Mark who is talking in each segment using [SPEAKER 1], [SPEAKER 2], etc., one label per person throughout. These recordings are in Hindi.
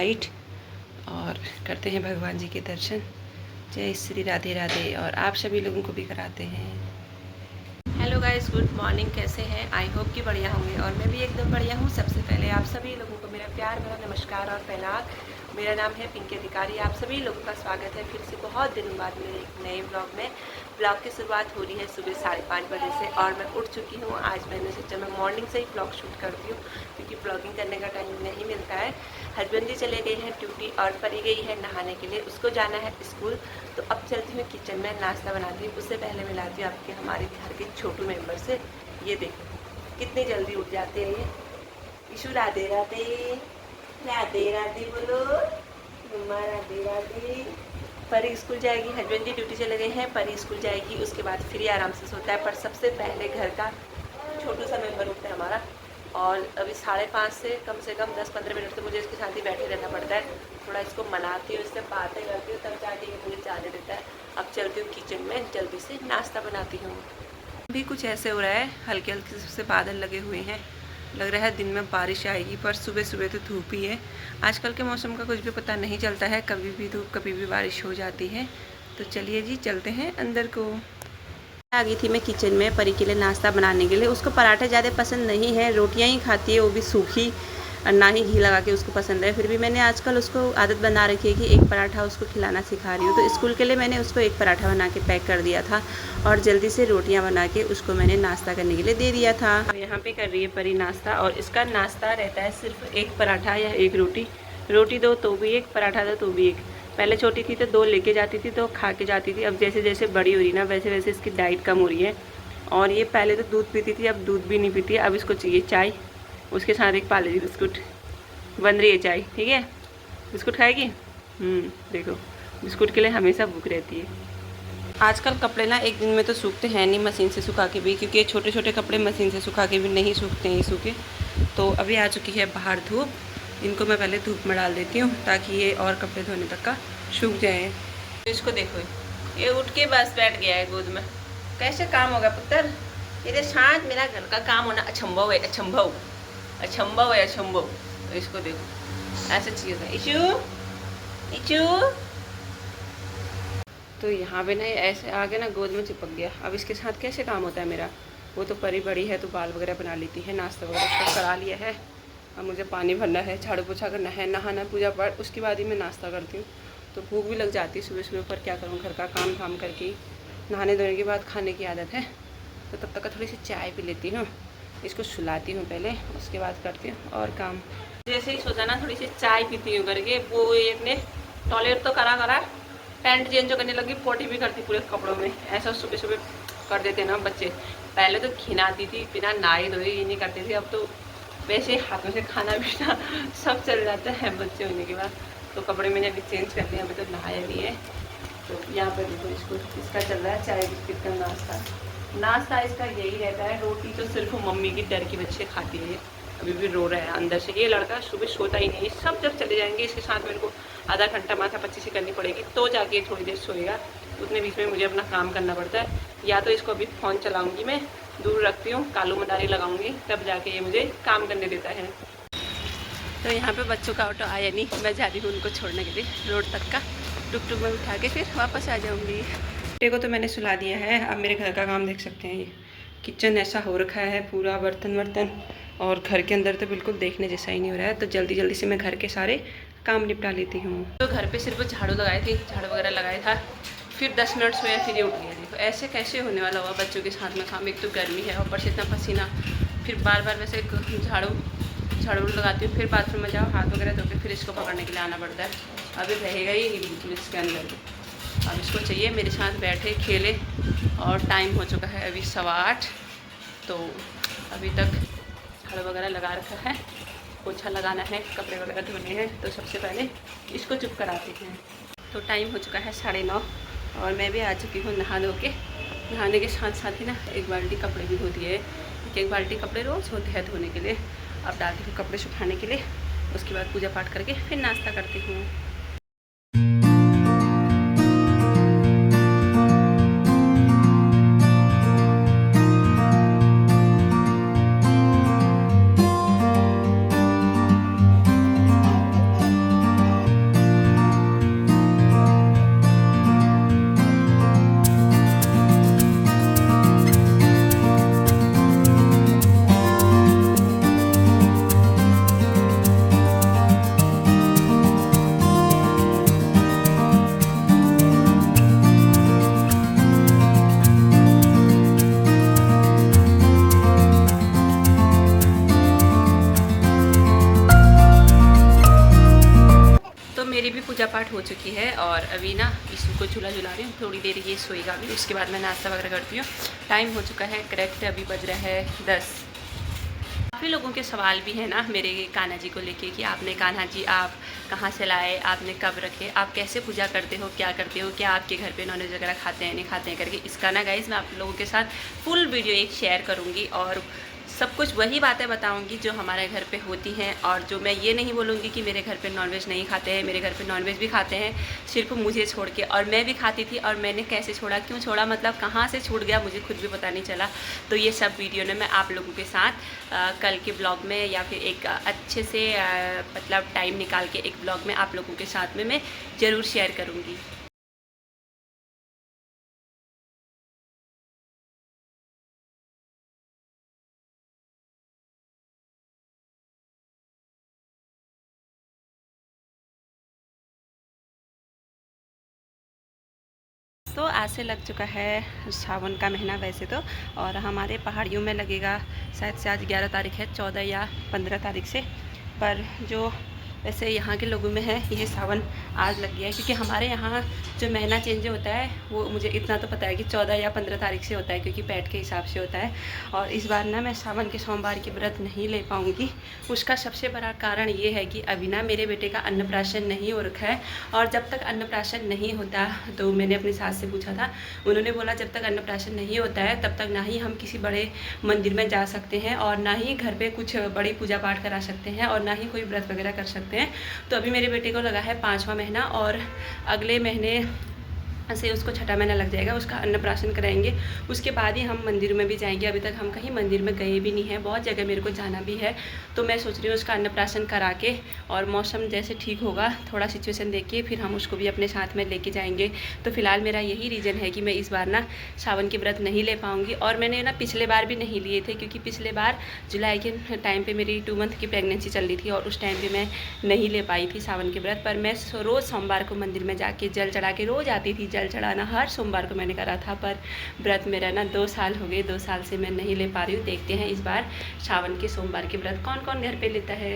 [SPEAKER 1] लाइट और करते हैं भगवान जी के दर्शन। जय श्री राधे राधे। और आप सभी लोगों को भी कराते हैं। Hello guys, good morning. कैसे हैं? आई होप कि बढ़िया होंगे और मैं भी एकदम बढ़िया हूँ। सबसे पहले आप सभी लोगों को मेरा प्यार भरा नमस्कार और प्रणाम। मेरा नाम है पिंकी अधिकारी। आप सभी लोगों का स्वागत है फिर से बहुत दिनों बाद मेरे एक नए ब्लॉग में। ब्लॉग की शुरुआत हो रही है सुबह 5:30 बजे से और मैं उठ चुकी हूँ। आज मैंने सोचा मैं मॉर्निंग से ही ब्लॉग शूट करती हूँ क्योंकि ब्लॉगिंग करने का टाइम नहीं मिलता है। हस्बैंड जी चले गए हैं ड्यूटी और परी गई है नहाने के लिए, उसको जाना है स्कूल। तो अब चलती हूँ किचन में, नाश्ता बनाती हूँ। उससे पहले मिलाती हूँ आपके हमारे घर के छोटू मेंबर से। ये देखो कितनी जल्दी उठ जाते हैं ये। इशू राधे राधे, राधे राधे बोलो मम्मा, राधे राधे। परी स्कूल जाएगी, हस्बैंड जी ड्यूटी चले गए हैं, परी स्कूल जाएगी, उसके बाद फिर ही आराम से सोता है। पर सबसे पहले घर का छोटू सा मेंबर उठता है हमारा। और अभी 5:30 से कम 10-15 मिनट तो मुझे इसके साथ ही बैठे रहना पड़ता है। थोड़ा इसको मनाती हूँ, इससे बातें करती हूँ, तब जाके ये मुझे जाने देता है। अब चलती हूँ किचन में, जल्दी से नाश्ता बनाती हूँ। अभी कुछ ऐसे हो रहा है, हल्के हल्के से बादल लगे हुए हैं। लग रहा है दिन में बारिश आएगी, पर सुबह सुबह तो धूप ही है। आजकल के मौसम का कुछ भी पता नहीं चलता है, कभी भी धूप कभी भी बारिश हो जाती है। तो चलिए जी चलते हैं अंदर को। आ गई थी मैं किचन में परी के लिए नाश्ता बनाने के लिए। उसको पराठे ज़्यादा पसंद नहीं है, रोटियां ही खाती है, वो भी सूखी, और ना ही घी लगा के उसको पसंद है। फिर भी मैंने आजकल उसको आदत बना रखी है कि एक पराठा उसको खिलाना सिखा रही हूँ। तो स्कूल के लिए मैंने उसको एक पराठा बना के पैक कर दिया था और जल्दी से रोटियां बना के उसको मैंने नाश्ता करने के लिए दे दिया था। और यहाँ पे कर रही है परी नाश्ता, और इसका नाश्ता रहता है सिर्फ एक पराठा या एक रोटी। रोटी दो तो भी एक, पराठा दो तो भी एक। पहले छोटी थी तो 2 लेके जाती थी तो खा के जाती थी। अब जैसे जैसे बड़ी हो रही ना वैसे वैसे इसकी डाइट कम हो रही है। और ये पहले तो दूध पीती थी, अब दूध भी नहीं पीती है। अब इसको चाहिए चाय, उसके साथ एक पार्ले जी बिस्कुट। बन रही है चाय, ठीक है। बिस्कुट खाएगी? देखो बिस्कुट के लिए हमेशा भूख रहती है। आजकल कपड़े ना एक दिन में तो सूखते हैं नहीं मशीन से सुखा के भी, क्योंकि छोटे छोटे कपड़े मशीन से सुखा के भी नहीं सूखते हैं सूखे। तो अभी आ चुकी है बाहर धूप। इनको मैं पहले धूप में डाल देती हूँ ताकि ये और कपड़े धोने तक का सूख जाए। तो इसको देखो, ये उठ के बस बैठ गया है गोद में। कैसे काम होगा पुत्र? ये शांत मेरा घर का काम होना अचंभव है, अचंभव अचंभव है, अचंभव। तो इसको देखो ऐसे चाहिए था। इशू इशू तो यहाँ पे ना ऐसे आगे ना गोद में चिपक गया। अब इसके साथ कैसे काम होता है मेरा? वो तो परी बड़ी है तो बाल वगैरह बना लेती है, नाश्ता वगैरह सब करा लिया है। अब मुझे पानी भरना है, झाड़ू पोछा करना है, नहाना, पूजा पाठ, उसके बाद ही मैं नाश्ता करती हूँ। तो भूख भी लग जाती है सुबह सुबह, पर क्या करूँ, घर का काम धाम करके ही नहाने धोने के बाद खाने की आदत है। तो तब तक थोड़ी सी चाय पी लेती हूँ, इसको सुलाती हूँ पहले, उसके बाद करती हूँ और काम। जैसे ही सोचा ना थोड़ी सी चाय पीती हूँ करके, वो एक ने टॉयलेट तो करा पैंट चेंज करने लगी, पोटी भी करती पूरे कपड़ों में। ऐसा सुबह सुबह कर देते ना बच्चे। पहले तो खिलाती थी, बिना नहाए धोए ये नहीं करते थे। अब तो वैसे हाथों से खाना पीना सब चल जाता है बच्चे होने के बाद। तो कपड़े मैंने अभी चेंज कर दिए, अभी तो नहाया भी है। तो यहाँ पर देखो इसको, इसका चल रहा है चाय बिस्किट का नाश्ता। नाश्ता इसका यही रहता है। रोटी तो सिर्फ मम्मी की डर की बच्चे खाती है। अभी भी रो रहा है अंदर से। ये लड़का सुबह सोता ही नहीं। सब जब चले जाएंगे इसके साथ मेरे को आधा घंटा माथा पच्ची से करनी पड़ेगी, तो जाके थोड़ी देर सोएगा। उतने बीच में मुझे अपना काम करना पड़ता है। या तो इसको अभी फ़ोन चलाऊंगी, मैं दूर रखती हूँ, कालू मदारी लगाऊंगी, तब जाके ये मुझे काम करने देता है। तो यहाँ पे बच्चों का ऑटो आया नहीं, मैं जा रही हूँ उनको छोड़ने के लिए रोड तक का। टुक में उठा के फिर वापस आ जाऊँगी। बेटे को तो मैंने सुला दिया है। अब मेरे घर का काम देख सकते हैं। ये किचन ऐसा हो रखा है पूरा, बर्तन वर्तन, और घर के अंदर तो बिल्कुल देखने जैसा ही नहीं हो रहा है। तो जल्दी जल्दी से मैं घर के सारे काम निपटा लेती हूँ। तो घर पे सिर्फ झाड़ू लगाई थी, झाड़ू वगैरह लगाया था, फिर 10 मिनट सोया, फिर ये उठ गया। देखो ऐसे कैसे होने वाला हुआ बच्चों के साथ में काम। एक तो गर्मी है, ऊपर से इतना पसीना, फिर बार बार वैसे झाड़ू लगाती हूँ, फिर बाथरूम में जाओ, हाथ वगैरह धो के फिर इसको पकड़ने के लिए आना पड़ता है। अभी रहेगा ही नहीं बिल्कुल इसके अंदर। अब इसको चाहिए मेरे साथ बैठे खेले। और टाइम हो चुका है अभी 8:15। तो अभी तक झाड़ू वगैरह लगा रखा है, पोछा लगाना है, कपड़े वगैरह धोने हैं। तो सबसे पहले इसको चुप कराते हैं। तो टाइम हो चुका है 9:30 और मैं भी आ चुकी हूँ नहा धो के। नहाने के साथ साथ ही ना एक बाल्टी कपड़े भी धो दिए। एक बाल्टी कपड़े रोज़ होते हैं धोने के लिए। अब डालती हूँ कपड़े सुखाने के लिए, उसके बाद पूजा पाठ करके फिर नाश्ता करती हूँ। पूजा पाठ हो चुकी है और अभी ना इसको को झूला झुला रही हूँ। थोड़ी देर ये सोएगा अभी, उसके बाद मैं नाश्ता वगैरह करती हूँ। टाइम हो चुका है करेक्ट, अभी बज रहा है 10। काफ़ी लोगों के सवाल भी हैं ना मेरे कान्हा जी को लेके कि आपने कान्हा जी आप कहाँ से लाए, आपने कब रखे, आप कैसे पूजा करते हो, क्या करते हो, क्या आपके घर पे नॉनवेज वगैरह खाते हैं नहीं खाते हैं करके। इसका ना गाइज़ मैं आप लोगों के साथ फुल वीडियो एक शेयर करूँगी और सब कुछ वही बातें बताऊंगी जो हमारे घर पे होती हैं। और जो मैं ये नहीं बोलूँगी कि मेरे घर पे नॉनवेज नहीं खाते हैं, मेरे घर पे नॉनवेज भी खाते हैं, सिर्फ मुझे छोड़ के। और मैं भी खाती थी और मैंने कैसे छोड़ा, क्यों छोड़ा, मतलब कहाँ से छूट गया मुझे खुद भी पता नहीं चला। तो ये सब वीडियो ने मैं आप लोगों के साथ कल के ब्लॉग में या फिर एक अच्छे से मतलब टाइम निकाल के एक ब्लॉग में आप लोगों के साथ में मैं ज़रूर शेयर करूँगी। तो आज से लग चुका है सावन का महीना वैसे तो, और हमारे पहाड़ियों में लगेगा शायद से आज 11 तारीख है, 14 या 15 तारीख से। पर जो वैसे यहाँ के लोगों में है ये सावन आज लग गया है, क्योंकि हमारे यहाँ जो महीना चेंज होता है वो मुझे इतना तो पता है कि 14 या 15 तारीख से होता है, क्योंकि पैठ के हिसाब से होता है। और इस बार ना मैं सावन के सोमवार की व्रत नहीं ले पाऊँगी। उसका सबसे बड़ा कारण ये है कि अभी ना मेरे बेटे का अन्नप्राशन नहीं हो रखा है। और जब तक अन्नप्राशन नहीं होता, तो मैंने अपनी सास से पूछा था, उन्होंने बोला जब तक अन्नप्राशन नहीं होता है तब तक ना ही हम किसी बड़े मंदिर में जा सकते हैं और ना ही घर पे कुछ बड़ी पूजा पाठ करा सकते हैं और ना ही कोई व्रत वगैरह कर सकते हैं। तो अभी मेरे बेटे को लगा है 5वां महीना और अगले महीने से उसको 6ठा महीना लग जाएगा, उसका अन्नप्राशन कराएंगे। उसके बाद ही हम मंदिर में भी जाएंगे। अभी तक हम कहीं मंदिर में गए भी नहीं हैं, बहुत जगह मेरे को जाना भी है। तो मैं सोच रही हूँ उसका अन्नप्राशन करा के और मौसम जैसे ठीक होगा, थोड़ा सिचुएशन देख के फिर हम उसको भी अपने साथ में लेके जाएंगे। तो फिलहाल मेरा यही रीज़न है कि मैं इस बार ना सावन की व्रत नहीं ले पाऊँगी। और मैंने ना पिछले बार भी नहीं लिए थे, क्योंकि पिछले बार जुलाई के टाइम पर मेरी 2 मंथ की प्रेगनेंसी चल रही थी और उस टाइम पर मैं नहीं ले पाई थी सावन की व्रत। पर मैं रोज़ सोमवार को मंदिर में जाके जल चढ़ा के रोज़ आती थी। जल चढ़ाना हर सोमवार को मैंने करा था, पर व्रत मेरा ना 2 साल हो गए, 2 साल से मैं नहीं ले पा रही हूँ। देखते हैं इस बार सावन के सोमवार की व्रत कौन कौन घर पे लेता है।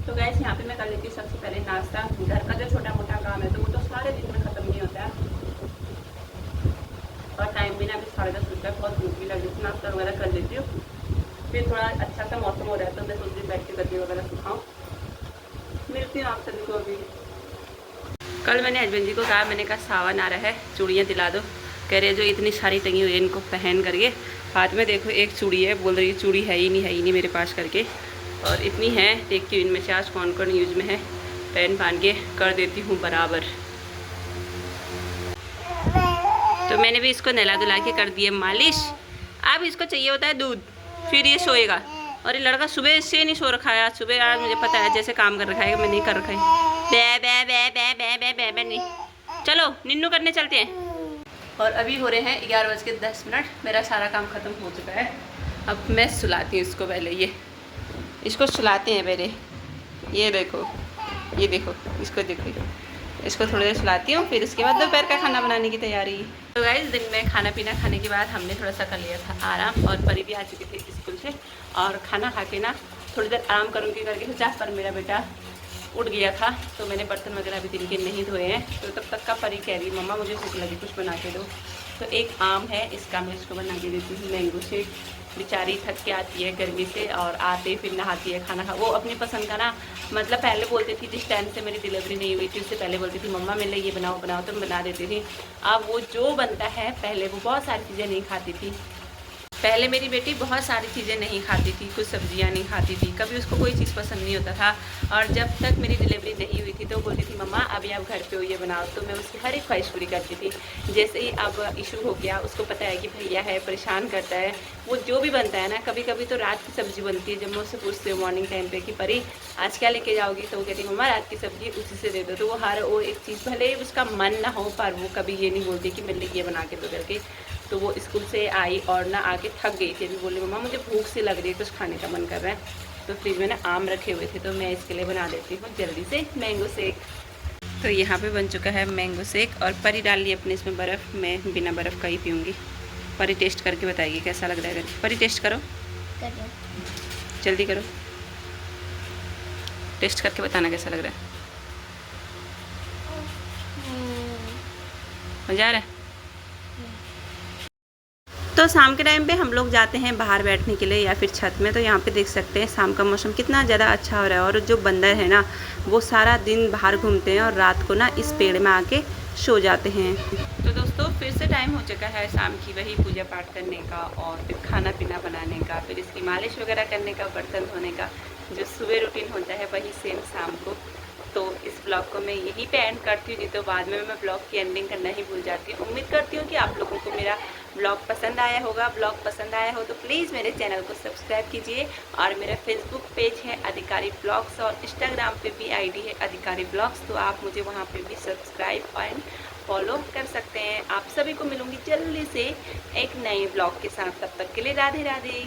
[SPEAKER 1] तो गैस यहाँ पे मैं कर लेती हूँ सबसे पहले नाश्ता। घर का जो छोटा मोटा काम है तो वो तो सारे दिन में ख़त्म नहीं होता है। और टाइम भी ना अभी 10:30 बज गया, बहुत भूख भी लग रही थी, नाश्ता वगैरह कर लेती हूँ। फिर थोड़ा अच्छा सा मौसम हो रहा है तो मैं सोच रही बैठ के गद्दे वगैरह सुखाऊँ। मिलती हूँ आप सभी को अभी। कल मैंने हस्बैंड जी को कहा, मैंने कहा सावन आ रहा है, चूड़ियाँ दिला दो। कह रहे जो इतनी सारी टंगी हुई है इनको पहन करके। हाथ में देखो एक चूड़ी है, बोल रही है चूड़ी है ही नहीं मेरे पास करके। और इतनी है, देखती हूँ इनमें से आज कौन कौन यूज में है, पहन के कर देती हूँ बराबर। तो मैंने भी इसको नहला धुला के कर दिए मालिश। अब इसको चाहिए होता है दूध, फिर ये सोएगा। और ये लड़का सुबह से नहीं सो रखा है, आज सुबह आज मुझे पता है जैसे काम कर रखा है, मैं नहीं कर रखा है। बे बे बे बे बे बे बे बे नहीं। चलो निन्नू करने चलते हैं। और अभी हो रहे हैं 11:10। मेरा सारा काम ख़त्म हो चुका है। अब मैं सुलाती हूँ इसको, पहले इसको सुलाते हैं पहले। ये देखो इसको देखो, इसको थोड़ी देर सुलाती हूँ, फिर उसके बाद दोपहर का खाना बनाने की तैयारी। तो गाइस दिन में खाना पीना खाने के बाद हमने थोड़ा सा कर लिया था आराम, और परी भी आ चुकी थी स्कूल से। और खाना खा के ना थोड़ी देर आराम करूँगी करके सोचा, पर मेरा बेटा उठ गया था तो मैंने बर्तन वगैरह अभी दिन के नहीं धोए हैं। तो तब तक का परी कह रही मम्मा मुझे भूख लगी, कुछ बना के दो। तो एक आम है, इसका मैं इसको बना के देती हूँ मैंगो शेक। बेचारी थक के आती है गर्मी से और आते फिर नहाती है, खाना खा। वो अपनी पसंद का ना, मतलब पहले बोलती थी जिस टाइम से मेरी डिलीवरी नहीं हुई थी उससे पहले बोलती थी मम्मा मेरे लिए ये बनाओ तो मैं बना देती थी। अब वो जो बनता है, पहले वो बहुत सारी चीज़ें नहीं खाती थी। पहले मेरी बेटी बहुत सारी चीज़ें नहीं खाती थी, कुछ सब्जियां नहीं खाती थी, कभी उसको कोई चीज़ पसंद नहीं होता था। और जब तक मेरी डिलीवरी नहीं हुई थी तो बोलती थी मम्मा अभी आप घर पे हो ये बनाओ, तो मैं उसकी हर एक ख्वाहिश पूरी करती थी। जैसे ही अब इशू हो गया, उसको पता है कि भैया है परेशान करता है, वो जो भी बनता है ना, कभी कभी तो रात की सब्ज़ी बनती है। जब मैं उससे पूछती हूँ मॉर्निंग टाइम पर कि परी आज क्या लेके जाओगी, तो वो कहती मम्मा रात की सब्ज़ी उसी से दे दो। तो वो एक चीज़ भले उसका मन ना हो, पर वो कभी ये नहीं बोलती कि मेरे लिए ये बना के दो करके। तो वो स्कूल से आई और ना आके थक गई थी, अभी बोली मम्मा मुझे भूख सी लग रही है, कुछ खाने का मन कर रहा है। तो फ्रिज में ना आम रखे हुए थे, तो मैं इसके लिए बना देती हूँ जल्दी से मैंगो शेक। तो यहाँ पे बन चुका है मैंगो शेक, और परी डाल ली अपने इसमें बर्फ़। मैं बिना बर्फ़ का ही पीऊँगी। परी टेस्ट करके बताइए कैसा लग रहा है। परी टेस्ट करो, जल्दी करो, टेस्ट करके बताना कैसा लग रहा है। मज़ा आ रहा है। तो शाम के टाइम पे हम लोग जाते हैं बाहर बैठने के लिए या फिर छत में। तो यहाँ पे देख सकते हैं शाम का मौसम कितना ज़्यादा अच्छा हो रहा है। और जो बंदर है ना वो सारा दिन बाहर घूमते हैं और रात को ना इस पेड़ में आके सो जाते हैं। तो दोस्तों फिर से टाइम हो चुका है शाम की वही पूजा पाठ करने का और फिर खाना पीना बनाने का, फिर इसकी मालिश वगैरह करने का, बर्तन धोने का। जो सुबह रूटीन होता है वही सेम शाम को। तो इस ब्लॉग को मैं यहीं पे एंड करती हूँ, नहीं तो बाद में मैं ब्लॉग की एंडिंग करना ही भूल जाती हूँ। उम्मीद करती हूँ कि आप लोगों को मेरा ब्लॉग पसंद आया होगा। ब्लॉग पसंद आया हो तो प्लीज़ मेरे चैनल को सब्सक्राइब कीजिए। और मेरा फेसबुक पेज है अधिकारी ब्लॉग्स और इंस्टाग्राम पे भी आईडी है अधिकारी ब्लॉग्स, तो आप मुझे वहाँ पे भी सब्सक्राइब एंड फॉलो कर सकते हैं। आप सभी को मिलूंगी जल्दी से एक नए ब्लॉग के साथ। तब तक के लिए राधे राधे।